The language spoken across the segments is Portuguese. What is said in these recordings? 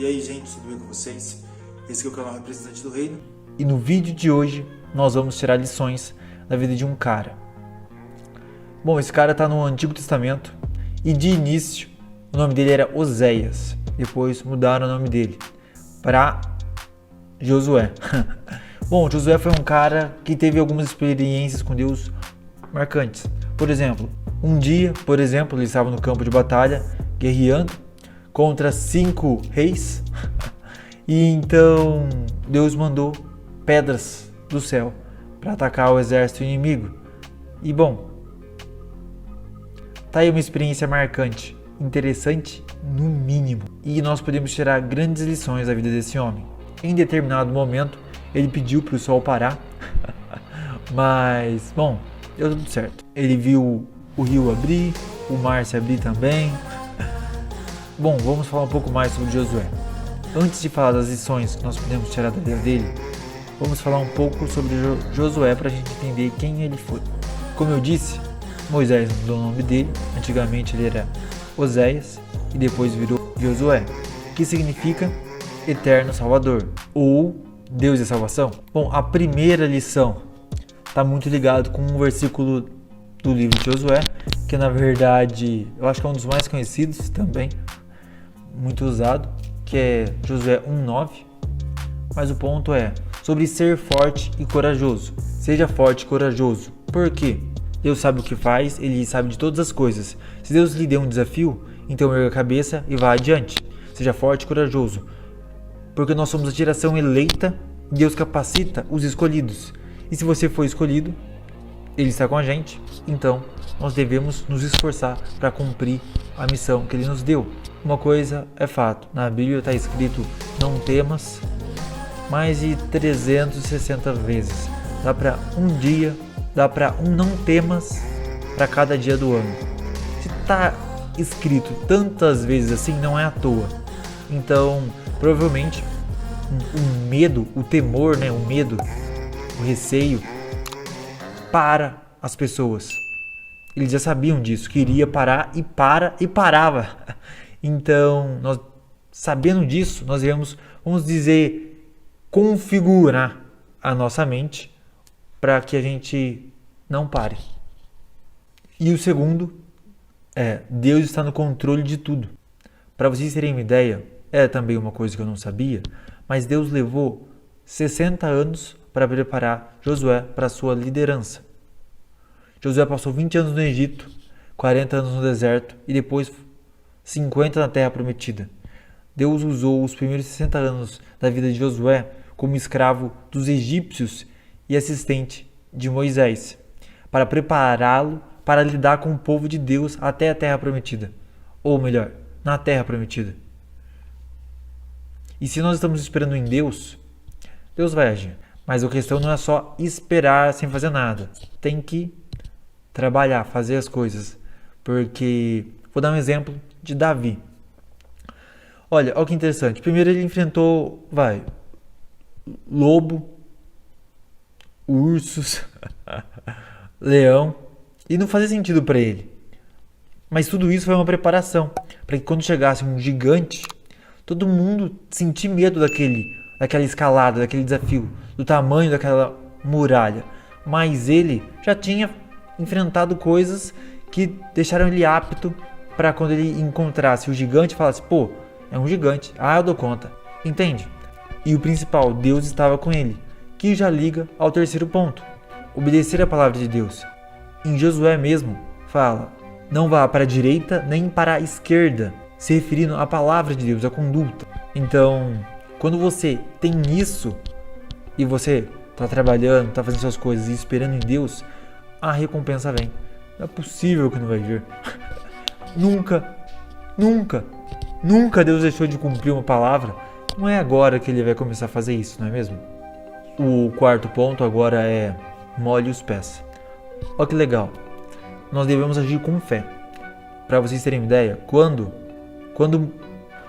E aí, gente, tudo bem com vocês? Esse aqui é o canal Representante do Reino. E no vídeo de hoje nós vamos tirar lições da vida de um cara. Bom, esse cara está no Antigo Testamento e de início o nome dele era Oséias. Depois mudaram o nome dele para Josué. Bom, Josué foi um cara que teve algumas experiências com Deus marcantes. Por exemplo, um dia, ele estava no campo de batalha guerreando contra 5 reis e então Deus mandou pedras do céu para atacar o exército inimigo. E bom, tá aí uma experiência marcante, interessante no mínimo. E nós podemos tirar grandes lições da vida desse homem. Em determinado momento, ele pediu para o sol parar, mas bom, deu tudo certo. Ele viu o rio abrir, o mar se abrir também. Bom, vamos falar um pouco mais sobre Josué. Antes de falar das lições que nós podemos tirar da vida dele, vamos falar um pouco sobre Josué para a gente entender quem ele foi. Como eu disse, Moisés mudou o nome dele. Antigamente ele era Oséias e depois virou Josué, que significa Eterno Salvador ou Deus e Salvação. Bom, a primeira lição está muito ligado com um versículo do livro de Josué, que na verdade eu acho que é um dos mais conhecidos também, muito usado, que é Josué 1:9. Mas o ponto é sobre ser forte e corajoso. Seja forte e corajoso. Por quê? Deus sabe o que faz, Ele sabe de todas as coisas. Se Deus lhe deu um desafio, então erga a cabeça e vá adiante. Seja forte e corajoso. Porque nós somos a geração eleita, Deus capacita os escolhidos. E se você foi escolhido, Ele está com a gente, então nós devemos nos esforçar para cumprir a missão que Ele nos deu. Uma coisa é fato, na Bíblia está escrito não temas mais de 360 vezes. Dá para um dia, dá para um não temas para cada dia do ano. Se está escrito tantas vezes assim, não é à toa. Então, provavelmente, o medo, o temor, o medo, o receio para as pessoas. Eles já sabiam disso, que iria parar e parava. Então, nós sabendo disso, nós devemos, vamos dizer, configurar a nossa mente para que a gente não pare. E o segundo é, Deus está no controle de tudo. Para vocês terem uma ideia, é também uma coisa que eu não sabia, mas Deus levou 60 anos para preparar Josué para a sua liderança. Josué passou 20 anos no Egito, 40 anos no deserto e depois 50 na Terra Prometida. Deus usou os primeiros 60 anos da vida de Josué como escravo dos egípcios e assistente de Moisés, para prepará-lo para lidar com o povo de Deus até a Terra Prometida. Ou melhor, na Terra Prometida. E se nós estamos esperando em Deus, Deus vai agir. Mas a questão não é só esperar sem fazer nada. Tem que trabalhar, fazer as coisas. Porque, vou dar um exemplo de Davi. Olha que interessante. Primeiro ele enfrentou, lobo, ursos, leão. E não fazia sentido para ele. Mas tudo isso foi uma preparação. Para que quando chegasse um gigante, todo mundo sentir medo daquela escalada, daquele desafio, do tamanho daquela muralha. Mas ele já tinha enfrentado coisas que deixaram ele apto para quando ele encontrasse o gigante, falasse, pô, é um gigante, eu dou conta. Entende? E o principal, Deus estava com ele, que já liga ao terceiro ponto, obedecer a palavra de Deus. Em Josué mesmo, fala, não vá para a direita nem para a esquerda, se referindo à palavra de Deus, à conduta. Então, quando você tem isso e você está trabalhando, está fazendo suas coisas e esperando em Deus, a recompensa vem. Não é possível que não vai vir. Nunca Deus deixou de cumprir uma palavra. Não é agora que Ele vai começar a fazer isso, não é mesmo? O quarto ponto agora é molhe os pés. Olha que legal. Nós devemos agir com fé. Para vocês terem uma ideia, quando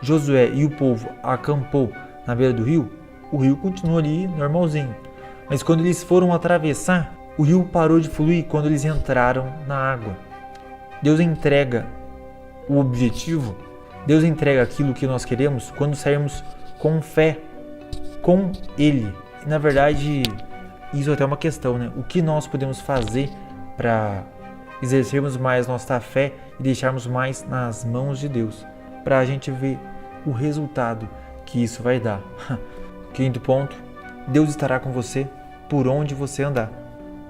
Josué e o povo acampou na beira do rio, o rio continuou ali normalzinho. Mas quando eles foram atravessar, o rio parou de fluir quando eles entraram na água. Deus entrega o objetivo Deus entrega aquilo que nós queremos quando sairmos com fé com Ele. E, na verdade, isso é até uma questão, né? O que nós podemos fazer para exercermos mais nossa fé e deixarmos mais nas mãos de Deus, para a gente ver o resultado que isso vai dar. Quinto ponto, Deus estará com você por onde você andar.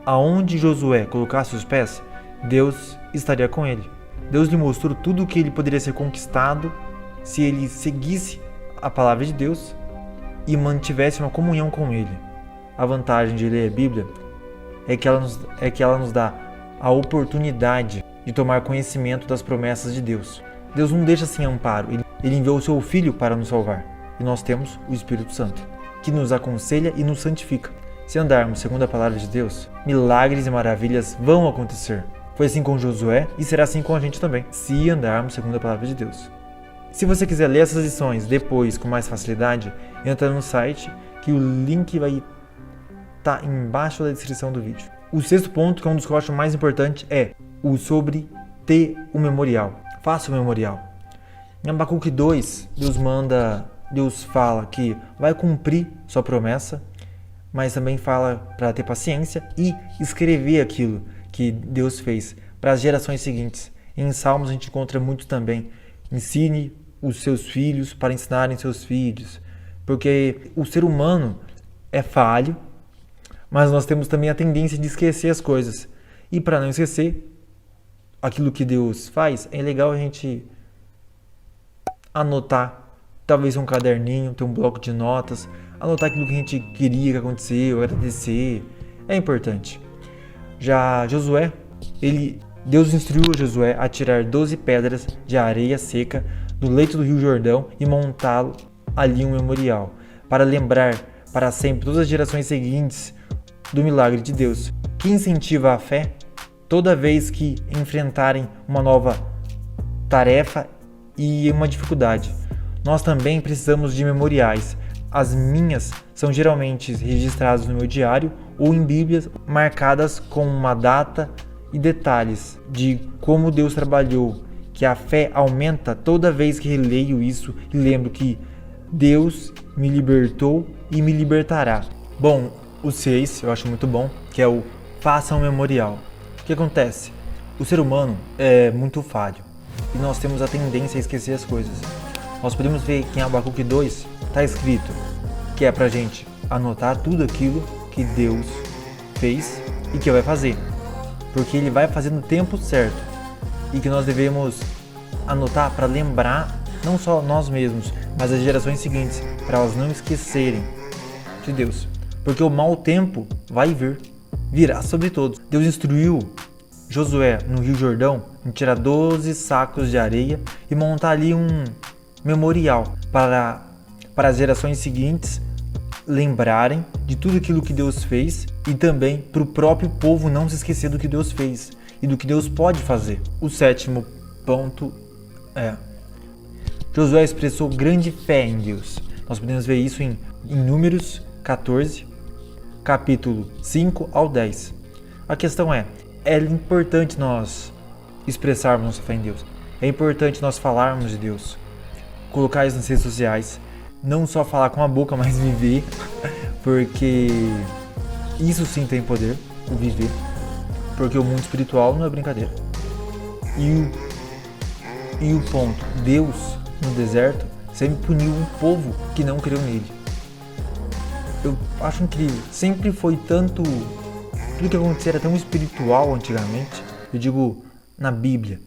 Aonde Josué colocasse os pés, Deus estaria com ele. Deus lhe mostrou tudo o que ele poderia ser conquistado se ele seguisse a palavra de Deus e mantivesse uma comunhão com ele. A vantagem de ler a Bíblia é que ela nos dá a oportunidade de tomar conhecimento das promessas de Deus. Deus não deixa sem amparo, Ele enviou o seu Filho para nos salvar. E nós temos o Espírito Santo, que nos aconselha e nos santifica. Se andarmos segundo a palavra de Deus, milagres e maravilhas vão acontecer. Foi assim com Josué e será assim com a gente também, se andarmos segundo a palavra de Deus. Se você quiser ler essas lições depois com mais facilidade, entra no site que o link vai estar embaixo da descrição do vídeo. O sexto ponto, que é um dos que eu acho mais importante, é o sobre ter um memorial. Faça um memorial. Em Abacuque 2, Deus fala que vai cumprir sua promessa, mas também fala para ter paciência e escrever aquilo que Deus fez para as gerações seguintes. Em Salmos a gente encontra muito também. Ensine os seus filhos para ensinarem seus filhos, porque o ser humano é falho, mas nós temos também a tendência de esquecer as coisas. E para não esquecer aquilo que Deus faz, é legal a gente anotar, talvez um caderninho, ter um bloco de notas, anotar aquilo que a gente queria que aconteceu, agradecer, é importante. Já Josué, Deus instruiu Josué a tirar 12 pedras de areia seca do leito do Rio Jordão e montá-lo ali um memorial, para lembrar para sempre todas as gerações seguintes do milagre de Deus, que incentiva a fé toda vez que enfrentarem uma nova tarefa e uma dificuldade. Nós também precisamos de memoriais. As minhas são geralmente registradas no meu diário ou em Bíblias marcadas com uma data e detalhes de como Deus trabalhou, que a fé aumenta toda vez que releio isso e lembro que Deus me libertou e me libertará. Bom, o 6 eu acho muito bom, que é o faça um memorial. O que acontece? O ser humano é muito falho e nós temos a tendência a esquecer as coisas. Nós podemos ver que em Abacuque 2 está escrito que é pra gente anotar tudo aquilo que Deus fez e que vai fazer, porque Ele vai fazer no tempo certo, e que nós devemos anotar para lembrar não só nós mesmos, mas as gerações seguintes, para elas não esquecerem de Deus, porque o mau tempo vai virá sobre todos. Deus instruiu Josué no Rio Jordão em tirar 12 sacos de areia e montar ali um memorial para as gerações seguintes lembrarem de tudo aquilo que Deus fez e também para o próprio povo não se esquecer do que Deus fez e do que Deus pode fazer. O sétimo ponto é: Josué expressou grande fé em Deus. Nós podemos ver isso em Números 14, capítulo 5 ao 10. A questão é importante nós expressarmos nossa fé em Deus. É importante nós falarmos de Deus, colocar isso nas redes sociais, não só falar com a boca, mas viver, porque isso sim tem poder, o viver, porque o mundo espiritual não é brincadeira. E o ponto, Deus no deserto sempre puniu um povo que não creu nele. Eu acho incrível, sempre foi tudo que acontecia era tão espiritual antigamente, eu digo na Bíblia,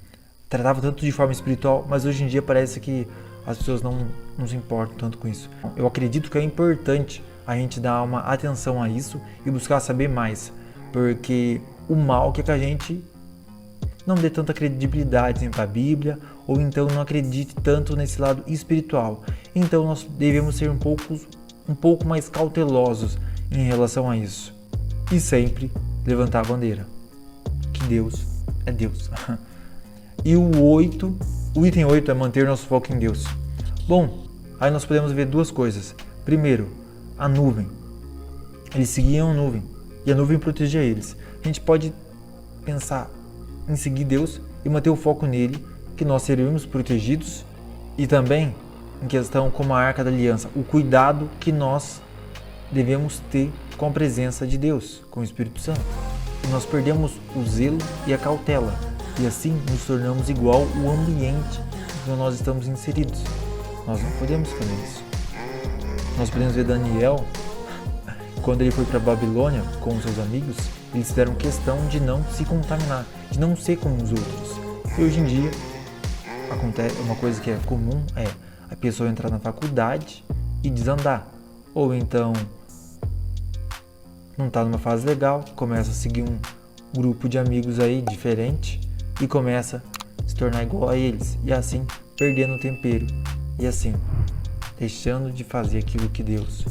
tratava tanto de forma espiritual, mas hoje em dia parece que as pessoas não se importam tanto com isso. Eu acredito que é importante a gente dar uma atenção a isso e buscar saber mais, porque o mal quer que a gente não dê tanta credibilidade para a Bíblia, ou então não acredite tanto nesse lado espiritual. Então nós devemos ser um pouco mais cautelosos em relação a isso. E sempre levantar a bandeira, que Deus é Deus. E o item 8 é manter nosso foco em Deus. Bom, aí nós podemos ver duas coisas. Primeiro, a nuvem. Eles seguiam a nuvem e a nuvem protegia eles. A gente pode pensar em seguir Deus e manter o foco nele, que nós seríamos protegidos E também em questão como a Arca da Aliança, o cuidado que nós devemos ter com a presença de Deus, com o Espírito Santo. E nós perdemos o zelo e a cautela, e assim nos tornamos igual o ambiente em que nós estamos inseridos. Nós não podemos fazer isso. Nós podemos ver Daniel, quando ele foi para a Babilônia com os seus amigos, eles fizeram questão de não se contaminar, de não ser como os outros. E hoje em dia, acontece uma coisa que é comum, é a pessoa entrar na faculdade e desandar. Ou então, não está numa fase legal, começa a seguir um grupo de amigos aí diferente e começa a se tornar igual a eles. E assim, perdendo o tempero. E assim, deixando de fazer aquilo que Deus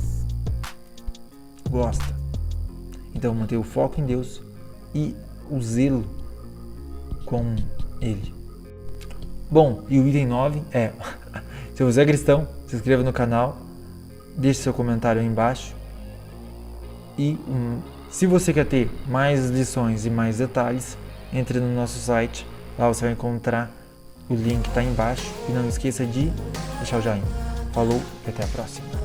gosta. Então, manter o foco em Deus e o zelo com Ele. Bom, e o item 9 é: se você é cristão, se inscreva no canal, deixe seu comentário aí embaixo. E se você quer ter mais lições e mais detalhes, entre no nosso site, lá você vai encontrar o link, está embaixo. E não esqueça de deixar o joinha. Falou e até a próxima.